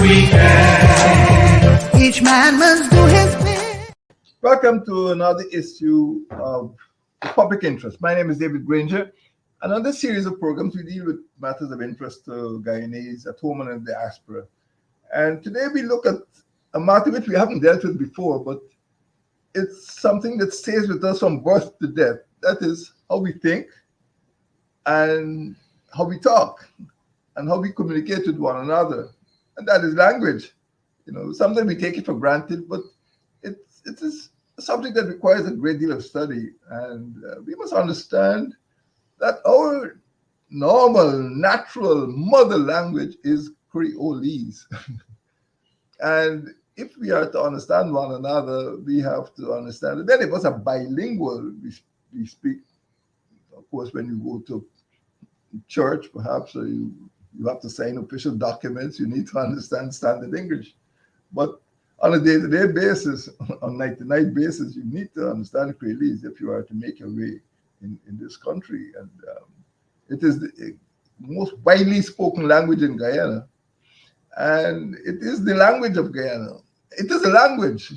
we can. Each man must do his bit. Welcome to another issue of Public Interest. My name is David Granger, and on this series of programs, we deal with matters of interest to Guyanese at home and in the diaspora. And today we look at a matter which we haven't dealt with before, but it's something that stays with us from birth to death. That is how we think and how we talk and how we communicate with one another. And that is language. You know, sometimes we take it for granted, but it is something that requires a great deal of study. And we must understand that our normal, natural mother language is Creolese. And if we are to understand one another, we have to understand that many of us are bilingual. We speak, of course, when you go to church, perhaps, or you have to sign official documents, you need to understand standard English. But on a day-to-day basis, on night-to-night basis, you need to understand Creolese if you are to make your way in this country. And it is the most widely spoken language in Guyana. And it is the language of Guyana. It is a language.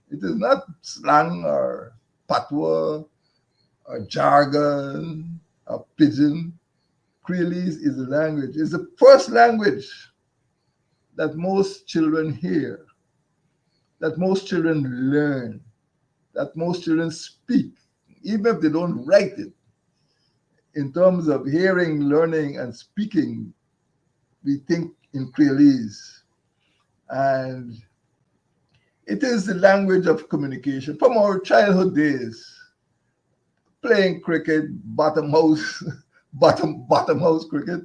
It is not slang or patois or jargon or pidgin. Creolese is a language. It's the first language that most children hear, that most children learn, that most children speak, even if they don't write it. In terms of hearing, learning, and speaking, we think in Creolese. And it is the language of communication from our childhood days. Playing cricket, bottom house cricket.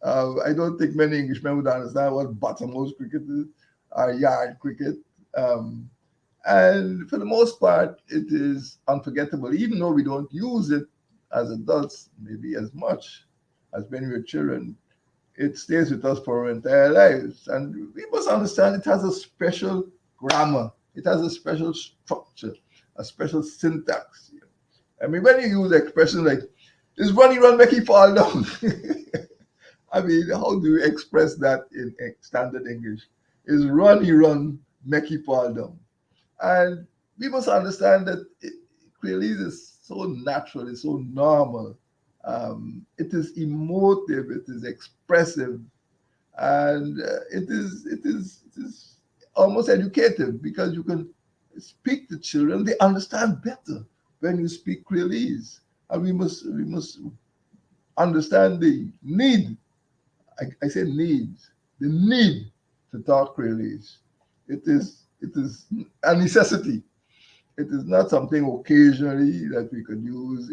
I don't think many Englishmen would understand what bottom house cricket is, or yard cricket. And for the most part, it is unforgettable, even though we don't use it as adults, maybe as much as when we were children. It stays with us for our entire lives. And we must understand it has a special grammar. It has a special structure, a special syntax. I mean, when you use expressions like, is runny run, make it fall down. I mean, how do you express that in standard English? Is runny run, make it fall down. And we must understand that Creolese is so natural, it's so normal. It is emotive, it is expressive, and it is almost educative, because you can speak to children, they understand better when you speak Creolese. And we must understand the need. I say needs, the need to talk Creolese. It is a necessity. It is not something occasionally that we could use,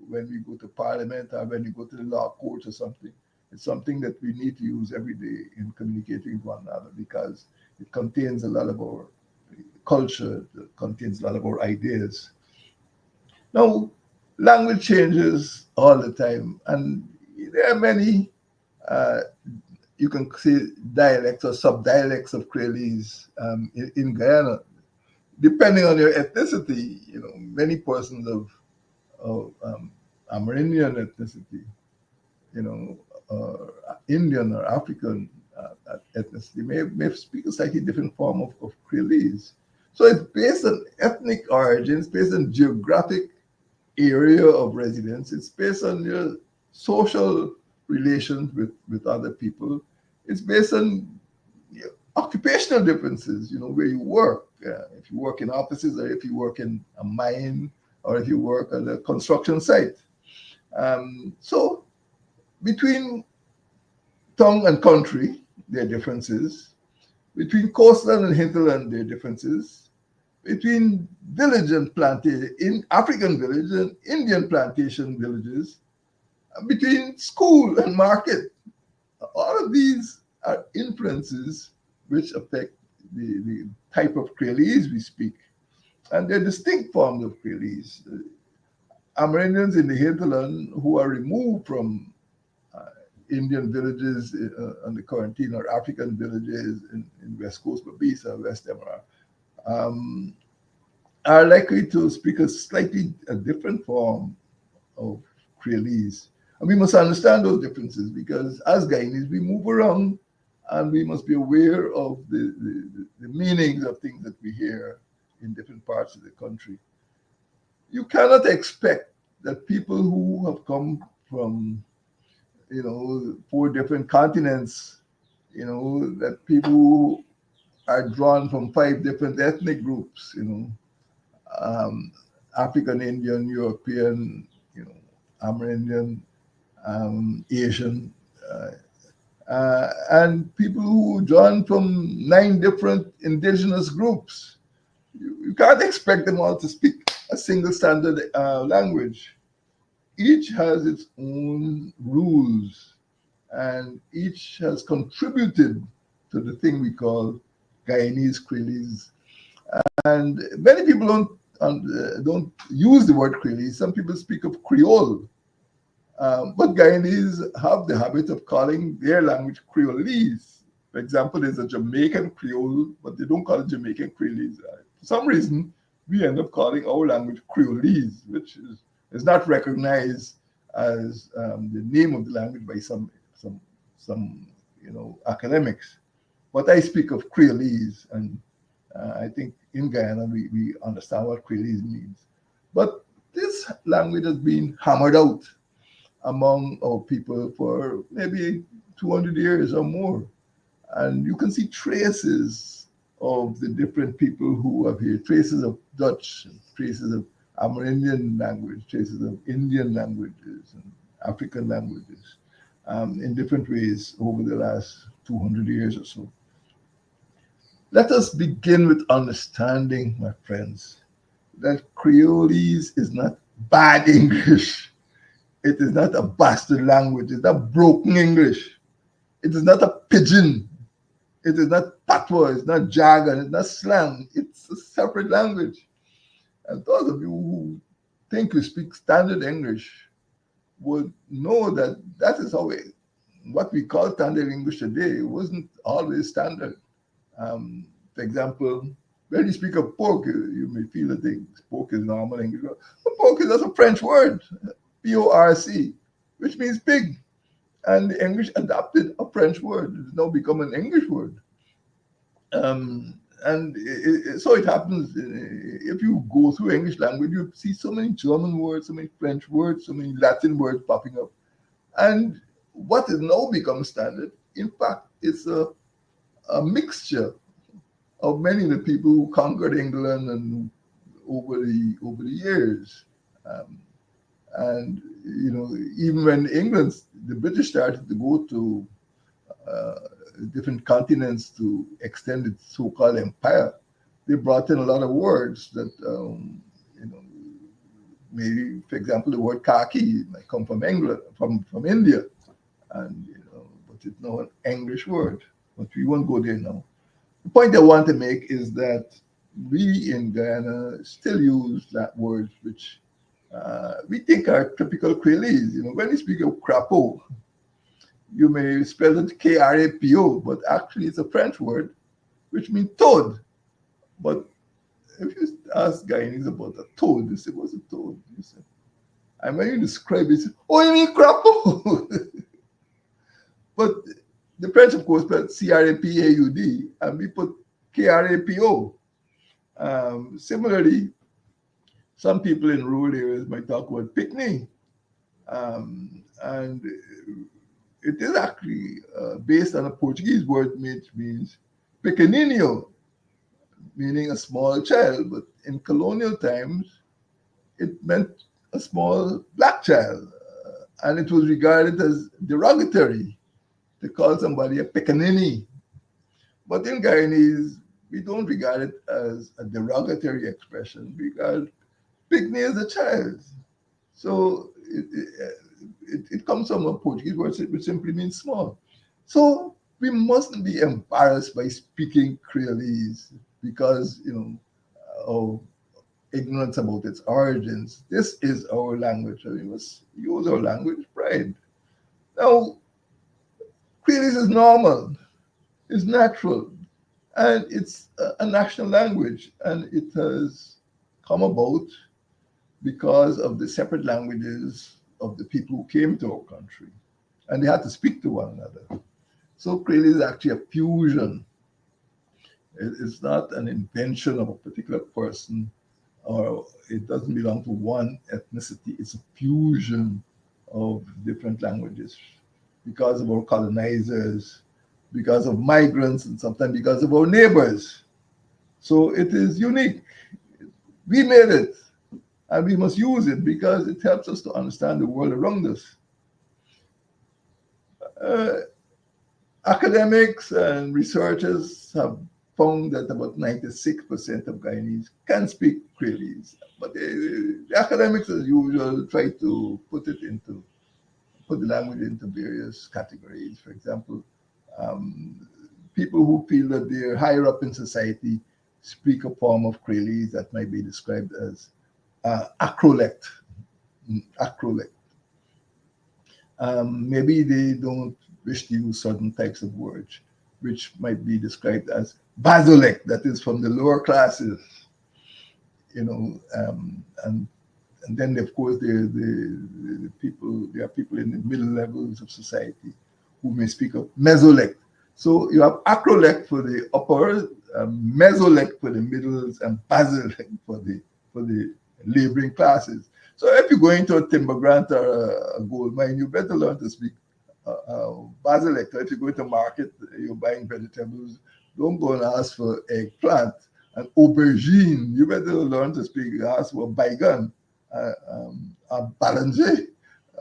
when we go to Parliament or when we go to the law courts or something. It's something that we need to use every day in communicating with one another, because it contains a lot of our culture, it contains a lot of our ideas. Now, language changes all the time, and there are many, you can say, dialects or sub-dialects of Creolese in Guyana. Depending on your ethnicity, many persons of Amerindian ethnicity, or Indian or African ethnicity may speak a slightly different form of Creolese. So it's based on ethnic origins, based on geographic area of residence. It's based on your social relations with other people. It's based on occupational differences, where you work. If you work in offices, or if you work in a mine, or if you work at a construction site. So between tongue and country, there are differences. Between coastland and hinterland, there are differences. Between village and plantation, in African village and Indian plantation villages. Between school and market. All of these are influences which affect the type of Creolese we speak. And they're distinct forms of Creolese. Amerindians in the hinterland who are removed from Indian villages on the quarantine, or African villages in West Coast Babisa, West Emara, are likely to speak a different form of Creolese. And we must understand those differences, because as Guyanese, we move around and we must be aware of the meanings of things that we hear in different parts of the country. You cannot expect that people who have come from, 4 different continents, that people who are drawn from 5 different ethnic groups, um, African, Indian, European, Amerindian, Asian, and people who join from 9 different indigenous groups. You can't expect them all to speak a single standard language. Each has its own rules, and each has contributed to the thing we call Guyanese Creoles. And many people don't use the word Creole. Some people speak of Creole, but Guyanese have the habit of calling their language Creolese. For example, there's a Jamaican Creole, but they don't call it Jamaican Creolese. For some reason, we end up calling our language Creolese, which is not recognized as the name of the language by some academics. But I speak of Creolese, and I think in Guyana we understand what Creolese means. But this language has been hammered out among our people for maybe 200 years or more. And you can see traces of the different people who have here, traces of Dutch, traces of Amerindian language, traces of Indian languages and African languages in different ways over the last 200 years or so. Let us begin with understanding, my friends, that Creolese is not bad English. It is not a bastard language. It's not broken English. It is not a pidgin. It is not patois. It's not jargon. It's not slang. It's a separate language. And those of you who think you speak standard English would know that that is how what we call standard English today wasn't always standard. For example, when you speak of pork, you may feel that pork is normal English. But pork is just a French word, P-O-R-C, which means pig. And the English adopted a French word. It's now become an English word. So it happens, if you go through English language, you see so many German words, so many French words, so many Latin words popping up. And what has now become standard, in fact, is a mixture of many of the people who conquered England and over the years. And even when the British started to go to different continents to extend its so-called empire, they brought in a lot of words that, maybe, for example, the word khaki might come from England, from India, and but it's now an English word. But we won't go there now. The point I want to make is that we in Guyana still use that words which we think are typical Creolese. When you speak of crapaud, you may spell it K-R-A-P-O, but actually it's a French word which means toad. But if you ask Guyanese about a toad, they say, what's a toad? You say, and when you describe it, you say, oh, you mean crapaud? But the French, of course, spelled C-R-A-P-A-U-D, and we put K-R-A-P-O. Similarly, some people in rural areas might talk about picnic, and it is actually based on a Portuguese word which means pequenino, meaning a small child. But in colonial times, it meant a small black child, and it was regarded as derogatory to call somebody a pequenini. But in Guyanese, we don't regard it as a derogatory expression. We regard pygmy as a child. So it comes from a Portuguese word which simply means small. So we mustn't be embarrassed by speaking Creolese because, of ignorance about its origins. This is our language, and we must use our language with pride. Now, Creolese is normal, it's natural, and it's a national language, and it has come about because of the separate languages of the people who came to our country, and they had to speak to one another. So Creole is actually a fusion. It's not an invention of a particular person, or it doesn't belong to one ethnicity. It's a fusion of different languages because of our colonizers, because of migrants, and sometimes because of our neighbors. So it is unique. We made it, and we must use it because it helps us to understand the world around us. Uh, Academics and researchers have found that about 96% of Guyanese can speak Creolese, but the academics, as usual, try to put the language into various categories. For example, um, people who feel that they're higher up in society speak a form of Creolese that might be described as acrolect. Acrolect. Maybe they don't wish to use certain types of words, which might be described as basolect, that is from the lower classes, and then of course the people, there are people in the middle levels of society who may speak of mesolect. So you have acrolect for the upper, mesolect for the middles, and basolect for the laboring classes. So if you go into a timber grant or a gold mine, you better learn to speak basilect. If you go to market, you're buying vegetables, don't go and ask for eggplant and aubergine. You better learn to speak, ask for baygon, balanger.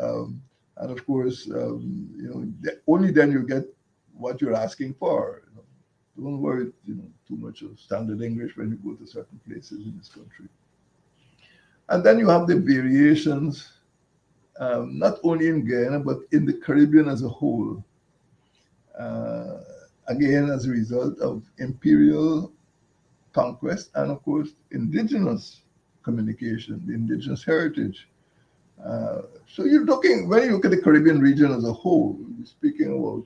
And of course, only then you get what you're asking for. Don't worry, too much of standard English when you go to certain places in this country. And then you have the variations, not only in Guyana, but in the Caribbean as a whole. Again, as a result of imperial conquest and, of course, indigenous communication, the indigenous heritage. So you're looking, when you look at the Caribbean region as a whole, you're speaking about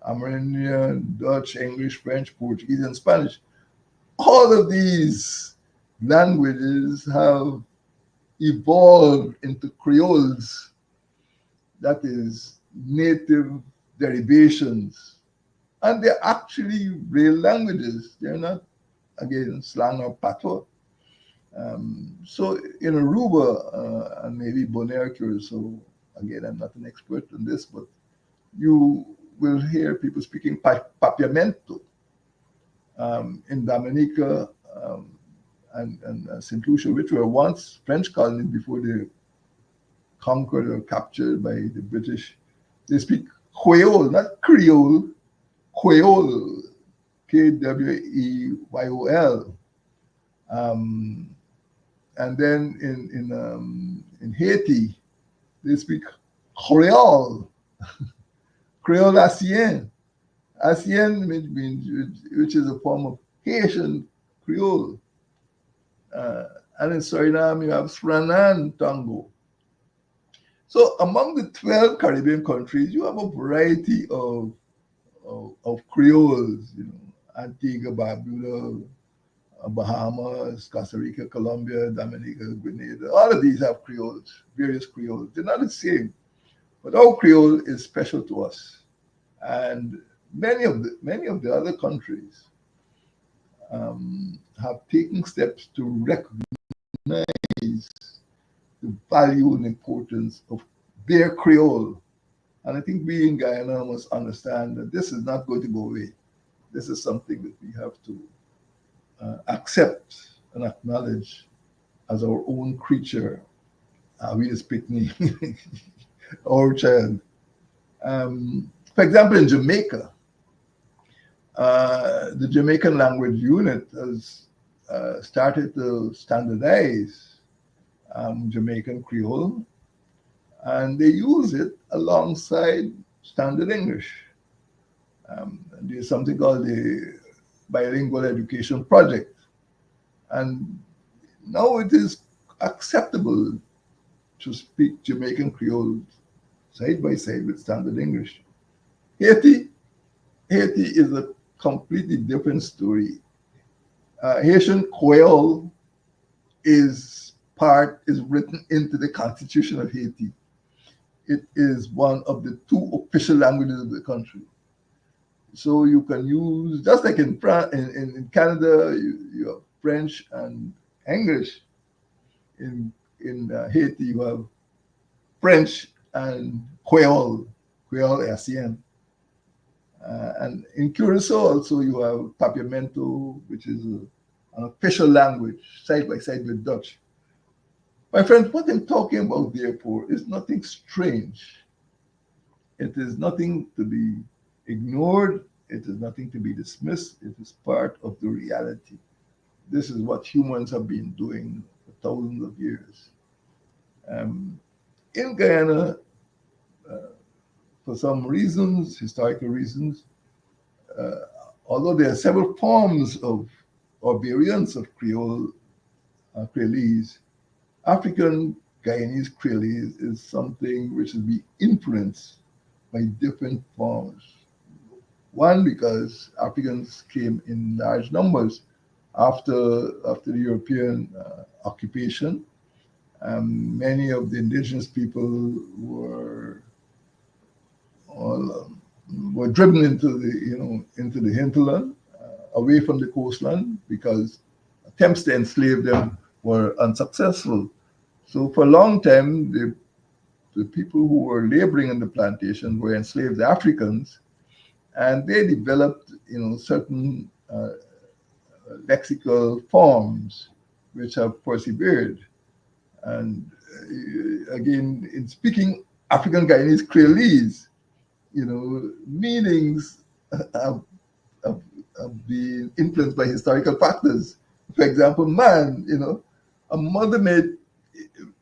Amerindian, Dutch, English, French, Portuguese, and Spanish. All of these languages have evolved into Creoles, that is, native derivations. And they're actually real languages. They're not, again, slang or patois. So in Aruba and maybe Bonaire, so again, I'm not an expert on this, but you will hear people speaking Papiamento. In Dominica and St. Lucia, which were once French colonies before they conquered or captured by the British. They speak Creole, not Creole, Creole, Kweyol. And then in Haiti, they speak Creole, Creole Haitian. Haitian means, which is a form of Haitian Creole. And in Suriname, you have Sranan Tango. So among the 12 Caribbean countries, you have a variety of Creoles, Antigua, Barbuda, Bahamas, Costa Rica, Colombia, Dominica, Grenada. All of these have Creoles, various Creoles. They're not the same, but our Creole is special to us. And many of the other countries have taken steps to recognize the value and importance of their Creole. And I think we in Guyana must understand that this is not going to go away. This is something that we have to accept and acknowledge as our own creature. We just pick me, our child. For example, in Jamaica, the Jamaican language unit has started to standardize Jamaican Creole, and they use it alongside standard English. There's something called the Bilingual Education Project, and now it is acceptable to speak Jamaican Creole side by side with standard English. Haiti is a completely different story. Haitian Creole is written into the Constitution of Haiti. It is one of the two official languages of the country. So you can use, just like in in Canada, you have French and English. In Haiti, you have French and Creole SCN. And in Curacao also you have Papiamento, which is an official language, side by side with Dutch. My friends, what I'm talking about, therefore, is nothing strange. It is nothing to be ignored. It is nothing to be dismissed. It is part of the reality. This is what humans have been doing for thousands of years. Um, in Guyana, uh, for some reasons, historical reasons, uh, although there are several forms of or variants of Creolese, African Guyanese Creolese is something which will be influenced by different forms. One, because Africans came in large numbers after the European occupation. Many of the indigenous people all, were driven into the hinterland, away from the coastline, because attempts to enslave them were unsuccessful. So for a long time, the people who were laboring in the plantation were enslaved Africans, and they developed, certain lexical forms which have persevered. And again, in speaking African Guyanese Creolese, meanings have, have, have been influenced by historical factors. For example, man, a mother may,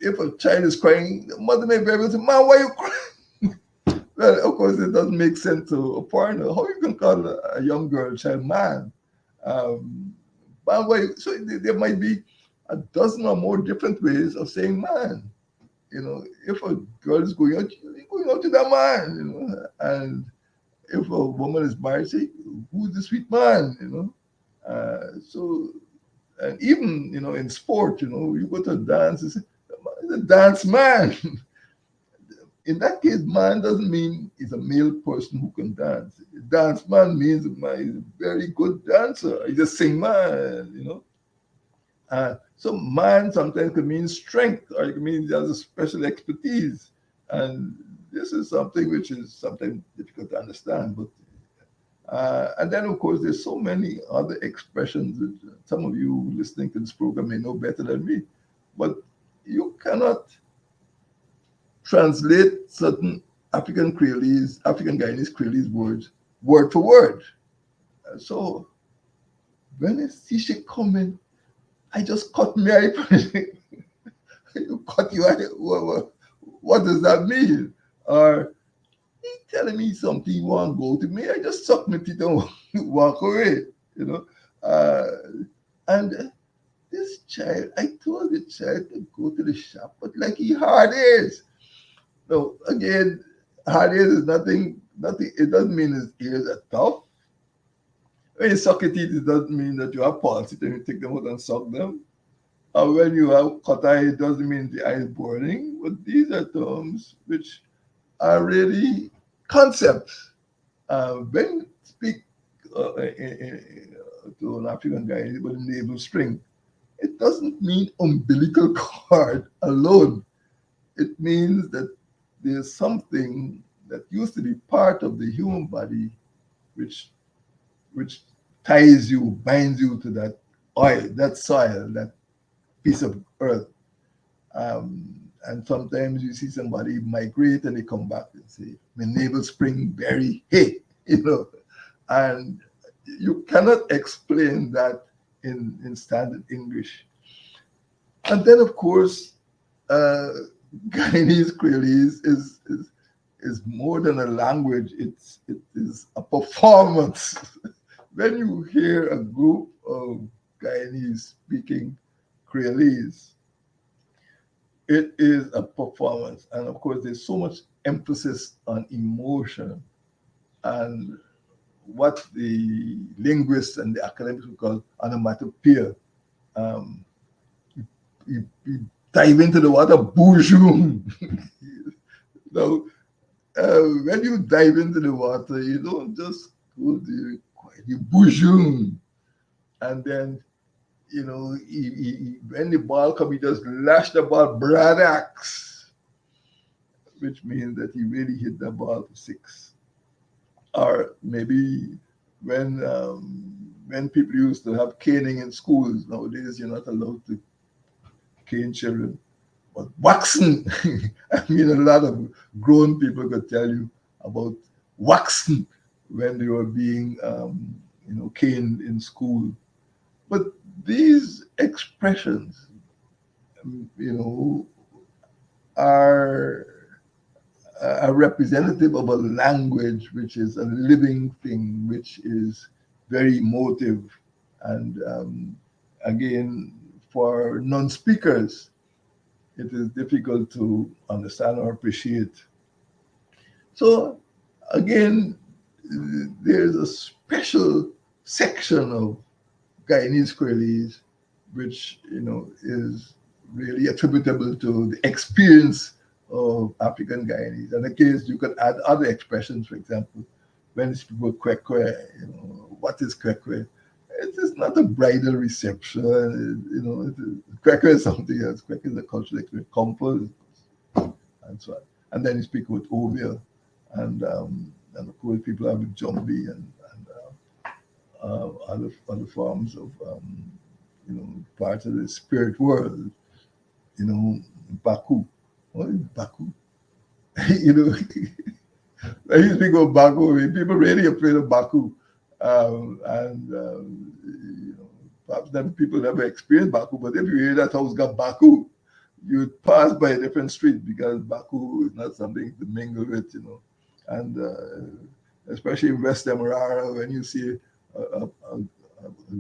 if a child is crying, the mother may be able to say, man, why are you crying? Well, of course, it doesn't make sense to a foreigner. How you can call a young girl child man? Um, man, why? So there might be a dozen or more different ways of saying man. If a girl is going out, you're going out to that man, and if a woman is married, say, who's the sweet man, so, and even, in sport, you go to a dance, you say, the dance man. In that case, man doesn't mean he's a male person who can dance. Dance man means man is a very good dancer. He just sing man. So man sometimes can mean strength, or it can mean he has a special expertise. And this is something which is sometimes difficult to understand. But and then, of course, there's so many other expressions that some of you listening to this program may know better than me. But you cannot translate certain African Guyanese Creolese words word for word. So when I see she coming, I just cut my eye. You cut your eye. What does that mean? Or he telling me something you want to go to me, I just suck my teeth and walk away. You know. And this child, I told the child to go to the shop, but like he hard is. No, again, hard ears is nothing. It doesn't mean his ears are tough. When you suck your teeth, it doesn't mean that you have palsy and you take them out and suck them. Or when you have cut eye, it doesn't mean the eye is burning. But these are terms which are really concepts. When you speak to an African guy with a navel string, it doesn't mean umbilical cord alone. It means that there's something that used to be part of the human body which ties you, binds you to that oil, that soil, that piece of earth. And sometimes you see somebody migrate and they come back and say, my navel spring berry, hey, and you cannot explain that in standard English. And then, of course, Guyanese Creole is more than a language. It is a performance. When you hear a group of Guyanese speaking Creolese, it is a performance. And of course, there's so much emphasis on emotion and what the linguists and the academics would call onomatopoeia. Um, you dive into the water, bourgeois. Now, when you dive into the water, you don't just the bourgeon, and then when the ball come, he just lash the ball bradax, which means that he really hit the ball for six. Or maybe when people used to have caning in schools, nowadays you're not allowed to cane children. But waxing, I mean, a lot of grown people could tell you about waxing when they were being, caned in school. But these expressions, are representative of a language which is a living thing, which is very emotive. And again, for non-speakers, it is difficult to understand or appreciate. So again, there's a special section of Guyanese Creoles, which is really attributable to the experience of African Guyanese. And in case you could add other expressions, for example, when these people kwekwe, what is kwekwe? It is not a bridal reception. Kwekwe is something else. Kwekwe is a cultural experience, comfort, and so on. And then you speak with Ovia, and of course people have with Jumbi and other forms of parts of the spirit world. Baku. What is Baku? When you speak of Baku, people really afraid of Baku. Perhaps people never experienced Baku, but if you hear that house got Baku, you'd pass by a different street because Baku is not something to mingle with, And especially in West Demerara, when you see a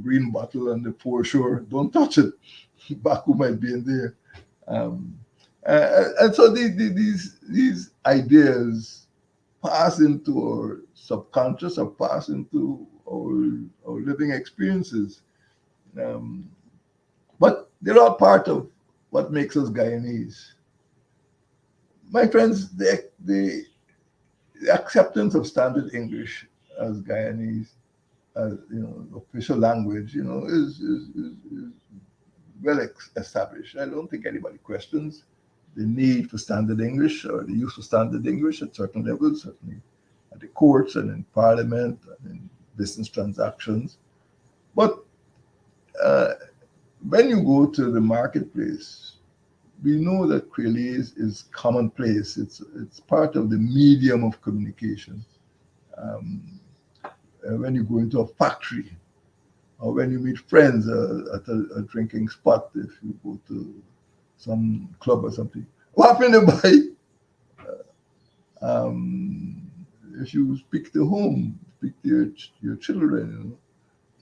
green bottle on the foreshore, don't touch it. Baku might be in there. And so these ideas pass into our subconscious or pass into our living experiences. But they're all part of what makes us Guyanese. My friends, the acceptance of standard English as Guyanese, as official language, is well established. I don't think anybody questions the need for standard English or the use of standard English at certain levels, certainly at the courts and in parliament and in business transactions. But when you go to the marketplace, we know that Creole is commonplace. It's part of the medium of communication. When you go into a factory, or when you meet friends at a drinking spot, if you go to some club or something, what happened to buy? If you speak to home, speak to your children,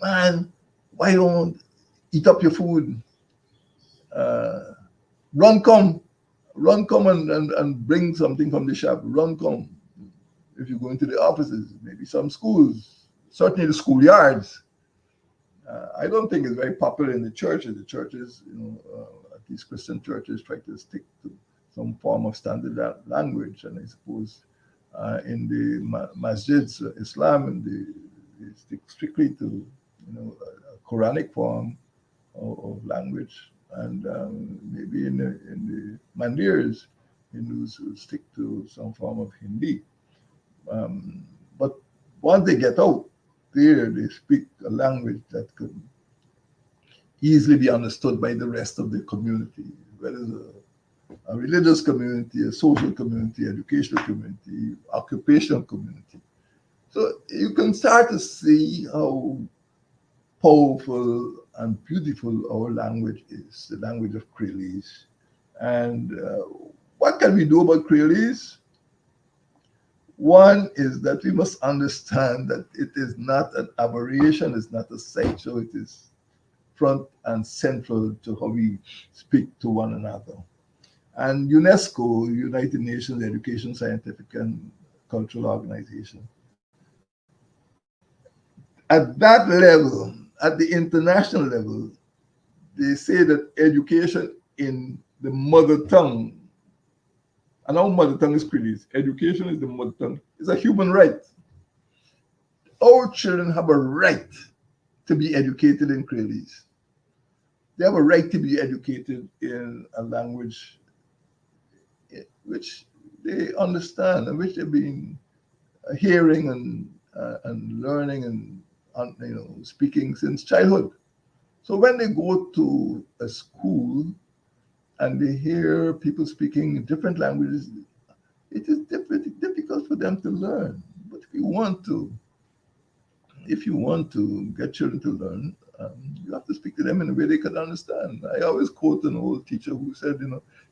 man, why don't eat up your food? Run come and bring something from the shop. Run come. If you go into the offices, maybe some schools, certainly the schoolyards. I don't think it's very popular in the churches. The churches, at least Christian churches, try to stick to some form of standard language. And I suppose in the masjids, Islam, and they stick strictly to a Quranic form of language. And maybe in the Mandirs, Hindus will stick to some form of Hindi. But once they get out there, they speak a language that could easily be understood by the rest of the community, whether it's a religious community, a social community, educational community, occupational community. So you can start to see how powerful and beautiful our language is, the language of Creolese. And what can we do about Creolese? One is that we must understand that it is not an aberration, it's not a sideshow, it is front and central to how we speak to one another. And UNESCO, United Nations Education, Scientific and Cultural Organization, at that level, at the international level, they say that education in the mother tongue, and our mother tongue is Creole, education is the mother tongue, is a human right. our children have a right to be educated in Creoles. They have a right to be educated in a language which they understand and which they've been hearing and learning and speaking since childhood. So when they go to a school and they hear people speaking different languages, it is difficult for them to learn. But if you want to get children to learn, you have to speak to them in a way they can understand. I always quote an old teacher who said,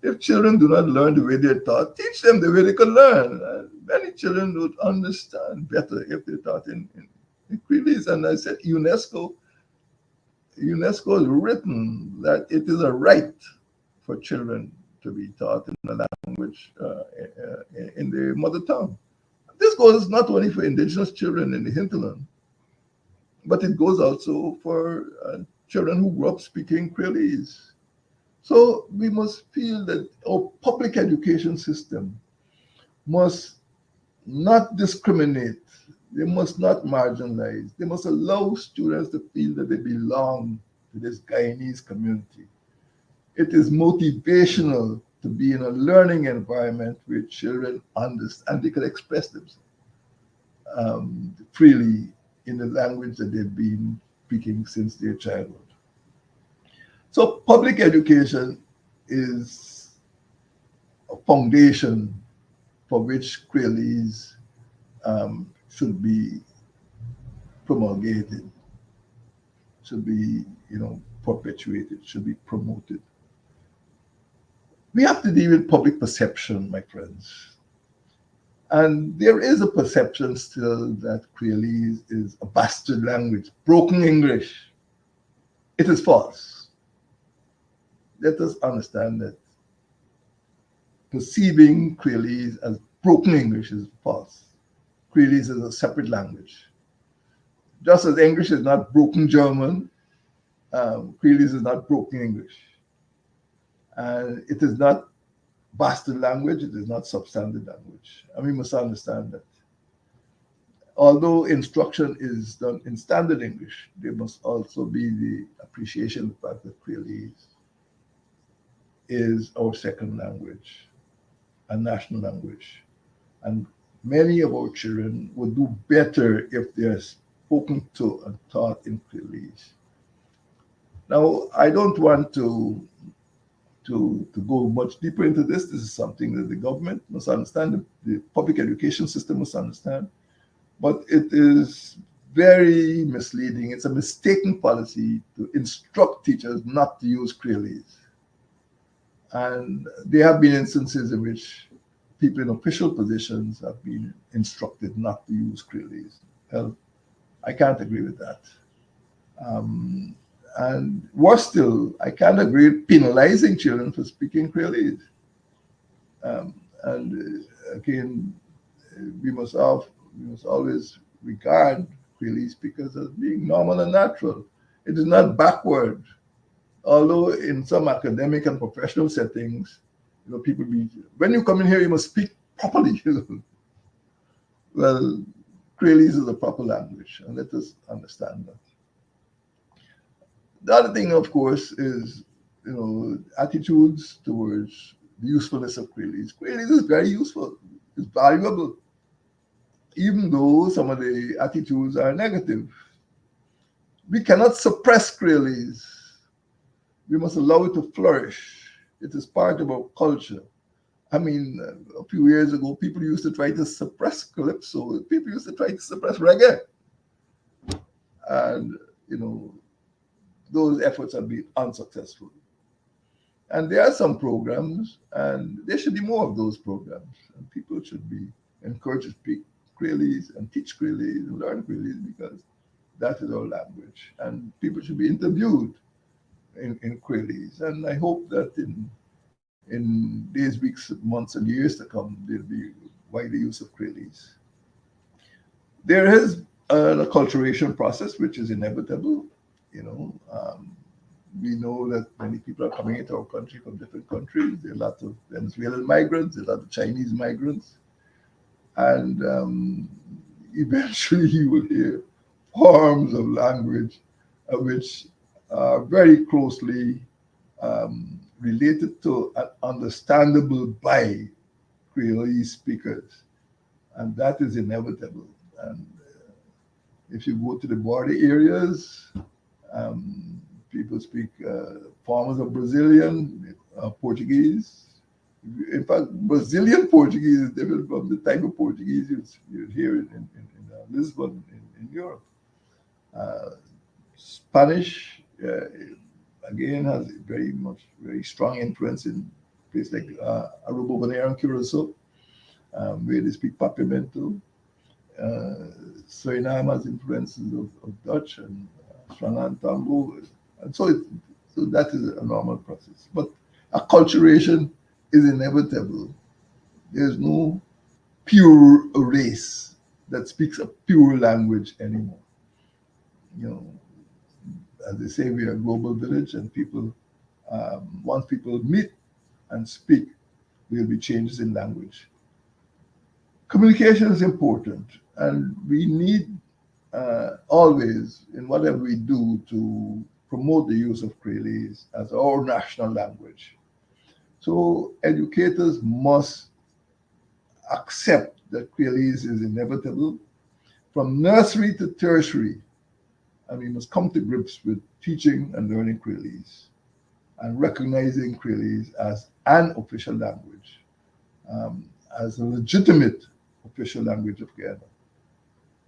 if children do not learn the way they're taught, teach them the way they can learn. Many children would understand better if they're taught in Creoles. And I said, UNESCO has written that it is a right for children to be taught in a language in their mother tongue. This goes not only for indigenous children in the hinterland, but it goes also for children who grew up speaking Creolese. So we must feel that our public education system must not discriminate. They must not marginalize. They must allow students to feel that they belong to this Guyanese community. It is motivational to be in a learning environment where children understand and they can express themselves freely in the language that they've been speaking since their childhood. So public education is a foundation for which Creolese should be promulgated, should be, perpetuated, should be promoted. We have to deal with public perception, my friends. And there is a perception still that Creolese is a bastard language, broken English. It is false. Let us understand that perceiving Creolese as broken English is false. Creolese is a separate language. Just as English is not broken German, Creolese is not broken English. And it is not bastard language, it is not substandard language. And we must understand that. Although instruction is done in standard English, there must also be the appreciation of the fact that Creolese is our second language, a national language. And many of our children would do better if they are spoken to and taught in Creolese. Now, I don't want to go much deeper into this. This is something that the government must understand, the public education system must understand. But it is very misleading. It's a mistaken policy to instruct teachers not to use Creolese. And there have been instances in which people in official positions have been instructed not to use Creolese. Well, I can't agree with that. And worse still, I can't agree with penalizing children for speaking Creolese. Again, we must always regard Creolese speakers as being normal and natural. It is not backward. Although in some academic and professional settings, people when you come in here, you must speak properly. Well, Creolese is a proper language, and let us understand that. The other thing, of course, is attitudes towards the usefulness of Creolese. Creolese is very useful. It's valuable, even though some of the attitudes are negative. We cannot suppress Creolese. We must allow it to flourish. It is part of our culture. I mean, a few years ago, people used to try to suppress calypso. People used to try to suppress reggae. And, those efforts have been unsuccessful. And there are some programs, and there should be more of those programs. And people should be encouraged to speak Creolese and teach Creolese and learn Creolese because that is our language. And people should be interviewed in Creolese. And I hope that in days, weeks, months, and years to come, there'll be wider use of Creolese. There is an acculturation process which is inevitable. We know that many people are coming into our country from different countries. There are a lot of Venezuelan migrants, there are a lot of Chinese migrants. And, eventually you will hear forms of language which are very closely related to and understandable by Creole speakers, and that is inevitable. And if you go to the border areas, um, people speak forms of Brazilian, Portuguese. In fact, Brazilian Portuguese is different from the type of Portuguese you hear in Lisbon, in Europe. Uh, Spanish, again, has very strong influence in places like Aruba, Bonaire, and Curacao, where they speak Papiamento. Suriname has influences of Dutch and Swanan Tambo, and so that is a normal process. But acculturation is inevitable. There's no pure race that speaks a pure language anymore. You know, as they say, we are a global village, and people, once people meet and speak, there will be changes in language. Communication is important, and we need always, in whatever we do, to promote the use of Creole as our national language. So educators must accept that Creole is inevitable from nursery to tertiary, and we must come to grips with teaching and learning Creole and recognizing Creole as an official language, as a legitimate official language of Guyana.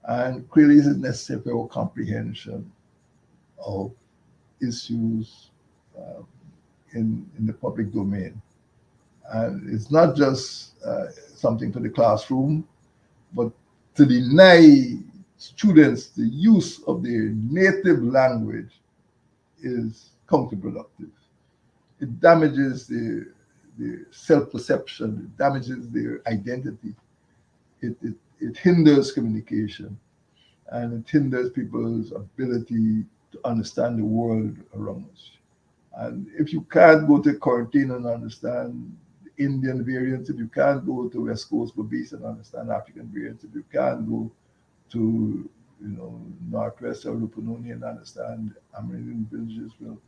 And Creole is necessary for our comprehension of issues in the public domain. And it's not just something for the classroom, but to deny students the use of their native language is counterproductive. It damages their self-perception, it damages their identity, it hinders communication, and it hinders people's ability to understand the world around us. And if you can't go to quarantine and understand the Indian variants, if you can't go to West Coast Berbice and understand African variants, if you can't go to Northwest or Rupununi and understand American villages, well,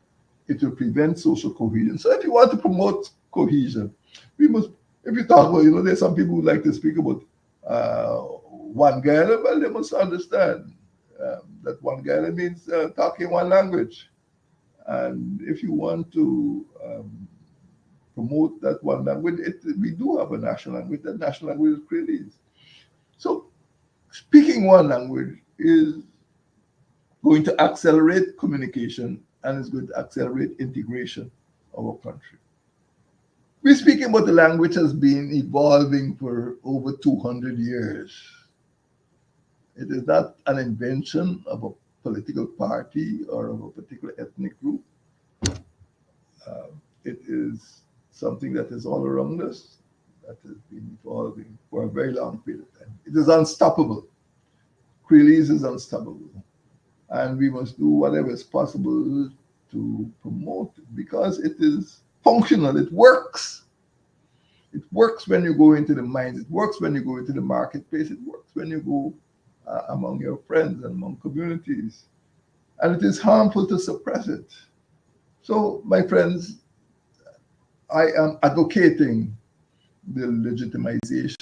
it will prevent social cohesion. So if you want to promote cohesion, we must, if you talk about, there's some people who like to speak about one Guyana, well, they must understand that one Guyana means talking one language. And if you want to promote that one language, we do have a national language. That national language is Creole. So speaking one language is going to accelerate communication and is going to accelerate integration of our country. We're speaking about the language has been evolving for over 200 years. It is not an invention of a political party or of a particular ethnic group. It is something that is all around us, that has been evolving for a very long period of time. It is unstoppable. Creole is unstoppable. And we must do whatever is possible to promote it because it is functional. It works. It works when you go into the mines. It works when you go into the marketplace. It works when you go among your friends and among communities. And it is harmful to suppress it. So, my friends, I am advocating the legitimization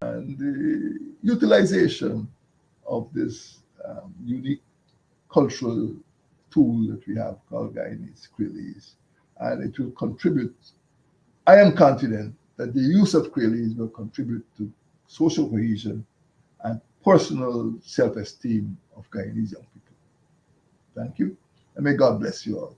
and the utilization of this unique cultural tool that we have called Guyanese Creole, and it will contribute. I am confident that the use of Creole will contribute to social cohesion and personal self-esteem of Guyanese young people. Thank you, and may God bless you all.